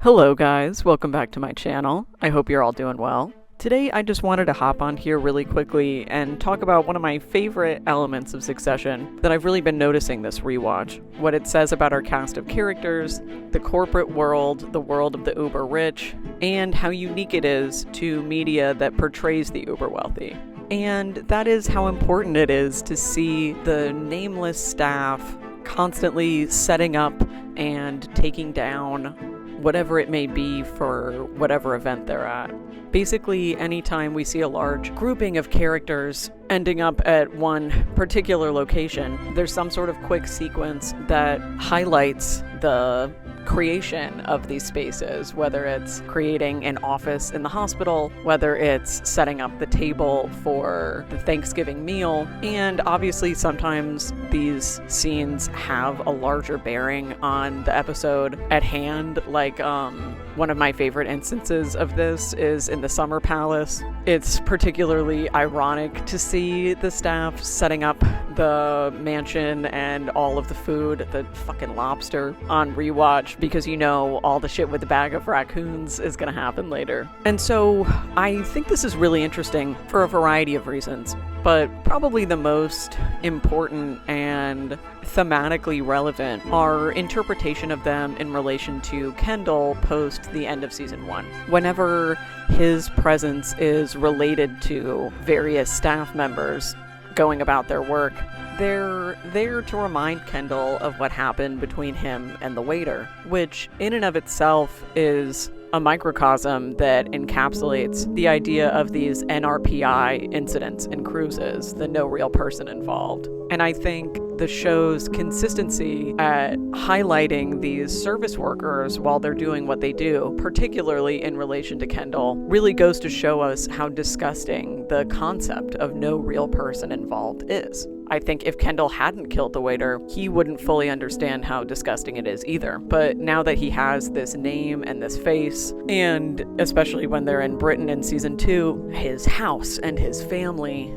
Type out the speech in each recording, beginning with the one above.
Hello guys, welcome back to my channel. I hope you're all doing well. Today I just wanted to hop on here really quickly and talk about one of my favorite elements of Succession that I've really been noticing this rewatch. What it says about our cast of characters, the corporate world, the world of the uber rich, and how unique it is to media that portrays the uber wealthy. And that is how important it is to see the nameless staff constantly setting up and taking down whatever it may be for whatever event they're at. Basically, anytime we see a large grouping of characters ending up at one particular location, there's some sort of quick sequence that highlights the creation of these spaces, whether it's creating an office in the hospital, whether it's setting up the table for the Thanksgiving meal, and obviously sometimes these scenes have a larger bearing on the episode at hand. Like one of my favorite instances of this is in the Summer Palace. It's particularly ironic to see the staff setting up the mansion and all of the food, the fucking lobster, on rewatch, because you know all the shit with the bag of raccoons is gonna happen later. And so I think this is really interesting for a variety of reasons, but probably the most important and thematically relevant are interpretation of them in relation to Kendall post the end of season 1. Whenever his presence is related to various staff members going about their work, they're there to remind Kendall of what happened between him and the waiter, which in and of itself is a microcosm that encapsulates the idea of these NRPI incidents in cruises, the no real person involved. And I think the show's consistency at highlighting these service workers while they're doing what they do, particularly in relation to Kendall, really goes to show us how disgusting the concept of no real person involved is. I think if Kendall hadn't killed the waiter, he wouldn't fully understand how disgusting it is either. But now that he has this name and this face, and especially when they're in Britain in season 2, his house and his family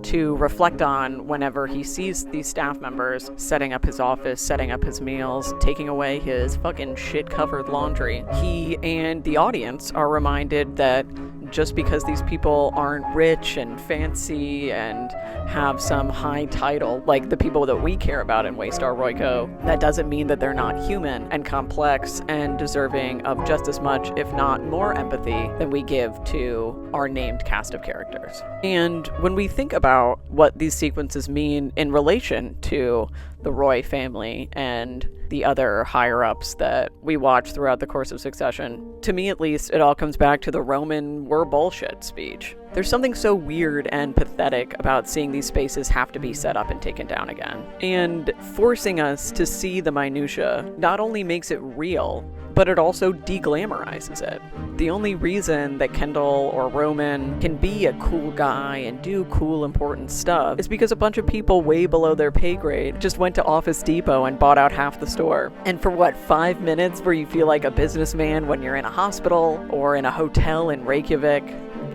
to reflect on whenever he sees these staff members setting up his office, setting up his meals, taking away his fucking shit-covered laundry, he and the audience are reminded that just because these people aren't rich and fancy and have some high title, like the people that we care about in Waystar Royco, that doesn't mean that they're not human and complex and deserving of just as much, if not more, empathy than we give to our named cast of characters. And when we think about what these sequences mean in relation to the Roy family and the other higher-ups that we watch throughout the course of Succession, to me at least, it all comes back to the Roman "we're bullshit" speech. There's something so weird and pathetic about seeing these spaces have to be set up and taken down again. And forcing us to see the minutia not only makes it real, but it also de-glamorizes it. The only reason that Kendall or Roman can be a cool guy and do cool, important stuff is because a bunch of people way below their pay grade just went to Office Depot and bought out half the store. And for what, 5 minutes where you feel like a businessman when you're in a hospital or in a hotel in Reykjavik?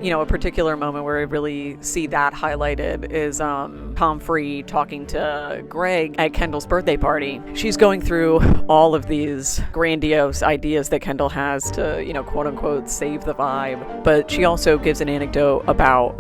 You know, a particular moment where I really see that highlighted is Comfrey talking to Greg at Kendall's birthday party. She's going through all of these grandiose ideas that Kendall has to, you know, quote unquote, save the vibe. But she also gives an anecdote about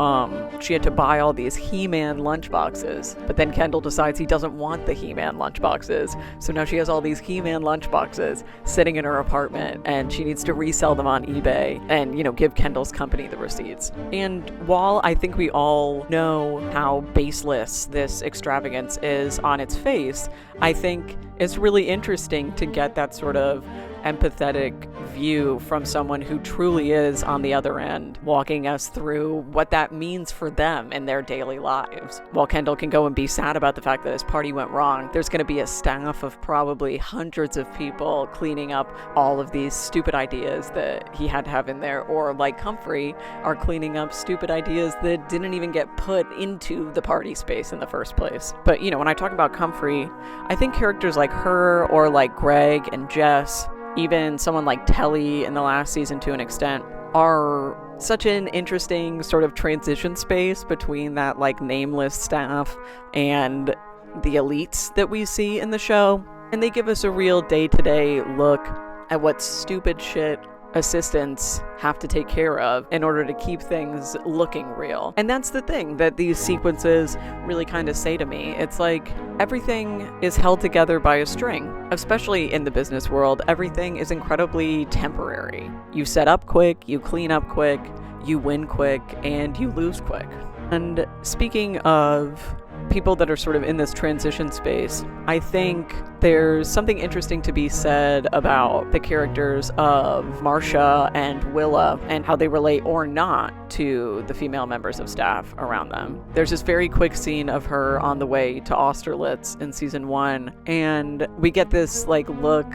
she had to buy all these He-Man lunchboxes. But then Kendall decides he doesn't want the He-Man lunchboxes. So now she has all these He-Man lunchboxes sitting in her apartment and she needs to resell them on eBay and, you know, give Kendall's company the receipts. And while I think we all know how baseless this extravagance is on its face, I think it's really interesting to get that sort of empathetic view from someone who truly is on the other end, walking us through what that means for them in their daily lives. While Kendall can go and be sad about the fact that his party went wrong, there's going to be a staff of probably hundreds of people cleaning up all of these stupid ideas that he had to have in there, or like Comfrey, are cleaning up stupid ideas that didn't even get put into the party space in the first place. But, you know, when I talk about Comfrey, I think characters like her or like Greg and Jess, even someone like Telly in the last season to an extent, are such an interesting sort of transition space between that like nameless staff and the elites that we see in the show. And they give us a real day-to-day look at what stupid shit assistants have to take care of in order to keep things looking real. And that's the thing that these sequences really kind of say to me. It's like everything is held together by a string. Especially in the business world, everything is incredibly temporary. You set up quick, you clean up quick, you win quick, and you lose quick. And speaking of people that are sort of in this transition space, I think there's something interesting to be said about the characters of Marcia and Willa and how they relate or not to the female members of staff around them. There's this very quick scene of her on the way to Austerlitz in season 1, and we get this like look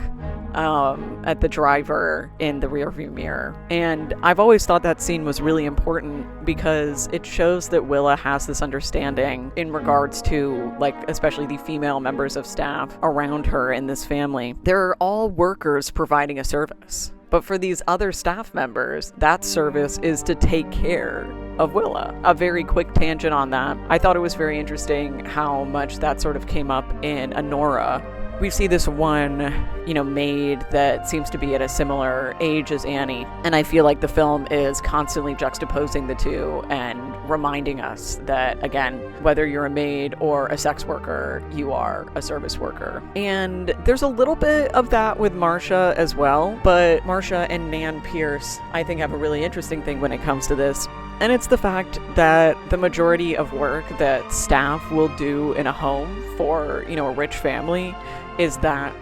at the driver in the rearview mirror. And I've always thought that scene was really important because it shows that Willa has this understanding in regards to, like, especially the female members of staff around her in this family. They're all workers providing a service. But for these other staff members, that service is to take care of Willa. A very quick tangent on that. I thought it was very interesting how much that sort of came up in Honora. We see this one, maid that seems to be at a similar age as Annie. And I feel like the film is constantly juxtaposing the two and reminding us that, again, whether you're a maid or a sex worker, you are a service worker. And there's a little bit of that with Marcia as well. But Marcia and Nan Pierce, I think, have a really interesting thing when it comes to this. And it's the fact that the majority of work that staff will do in a home for, a rich family is that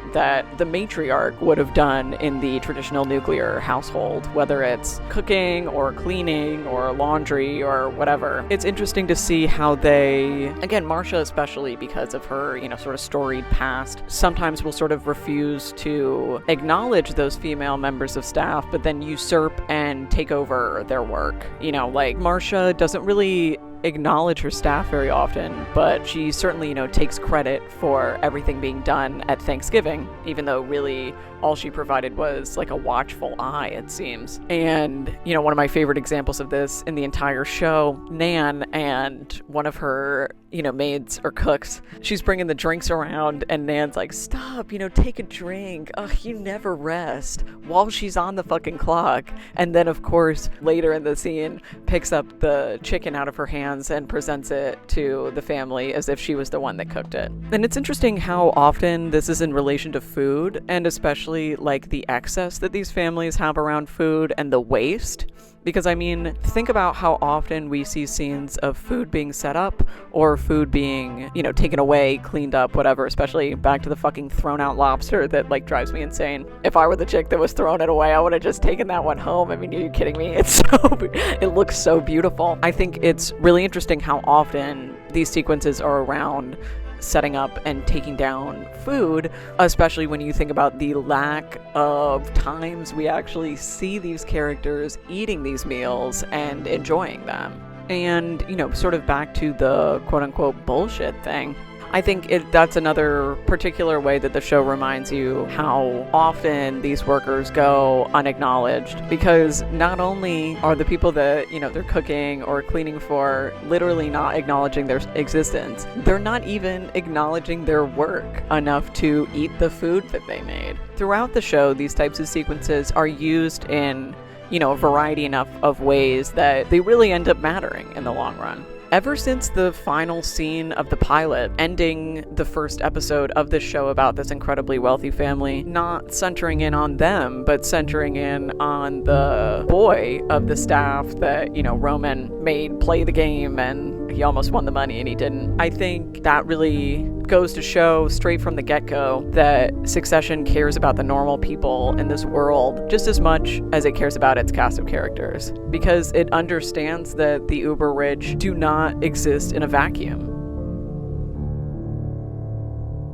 the matriarch would have done in the traditional nuclear household, whether it's cooking or cleaning or laundry or whatever. It's interesting to see how they, again, Marcia especially because of her, sort of storied past, sometimes will sort of refuse to acknowledge those female members of staff, but then usurp and take over their work. Like Marcia doesn't really acknowledge her staff very often, but she certainly, takes credit for everything being done at Thanksgiving, even though really all she provided was like a watchful eye, it seems. And, one of my favorite examples of this in the entire show, Nan and one of her, maids or cooks, she's bringing the drinks around and Nan's like, stop, take a drink. Ugh, you never rest, while she's on the fucking clock. And then, of course, later in the scene, picks up the chicken out of her hands and presents it to the family as if she was the one that cooked it. And it's interesting how often this is in relation to food, and especially like the excess that these families have around food and the waste. Because think about how often we see scenes of food being set up or food being, taken away, cleaned up, whatever, especially back to the fucking thrown out lobster that like drives me insane. If I were the chick that was throwing it away, I would have just taken that one home. Are you kidding me? It looks so beautiful. I think it's really interesting how often these sequences are around setting up and taking down food, especially when you think about the lack of times we actually see these characters eating these meals and enjoying them. And, sort of back to the quote-unquote bullshit thing. I think that's another particular way that the show reminds you how often these workers go unacknowledged, because not only are the people that, they're cooking or cleaning for literally not acknowledging their existence, they're not even acknowledging their work enough to eat the food that they made. Throughout the show, these types of sequences are used in, a variety enough of ways that they really end up mattering in the long run. Ever since the final scene of the pilot, ending the first episode of this show about this incredibly wealthy family, not centering in on them, but centering in on the boy of the staff that, Roman made play the game and he almost won the money and he didn't. I think that really goes to show straight from the get-go that Succession cares about the normal people in this world just as much as it cares about its cast of characters, because it understands that the uber rich do not exist in a vacuum.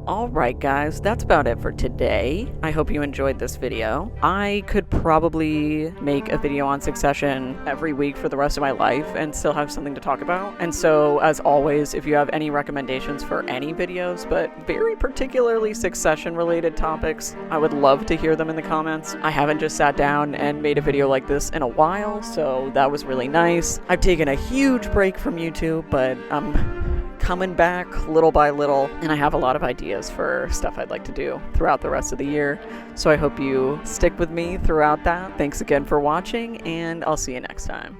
Alright guys, that's about it for today. I hope you enjoyed this video. I could probably make a video on Succession every week for the rest of my life and still have something to talk about. And so, as always, if you have any recommendations for any videos, but very particularly Succession-related topics, I would love to hear them in the comments. I haven't just sat down and made a video like this in a while, so that was really nice. I've taken a huge break from YouTube, but I'm coming back little by little, and I have a lot of ideas for stuff I'd like to do throughout the rest of the year. So I hope you stick with me throughout that. Thanks again for watching, and I'll see you next time.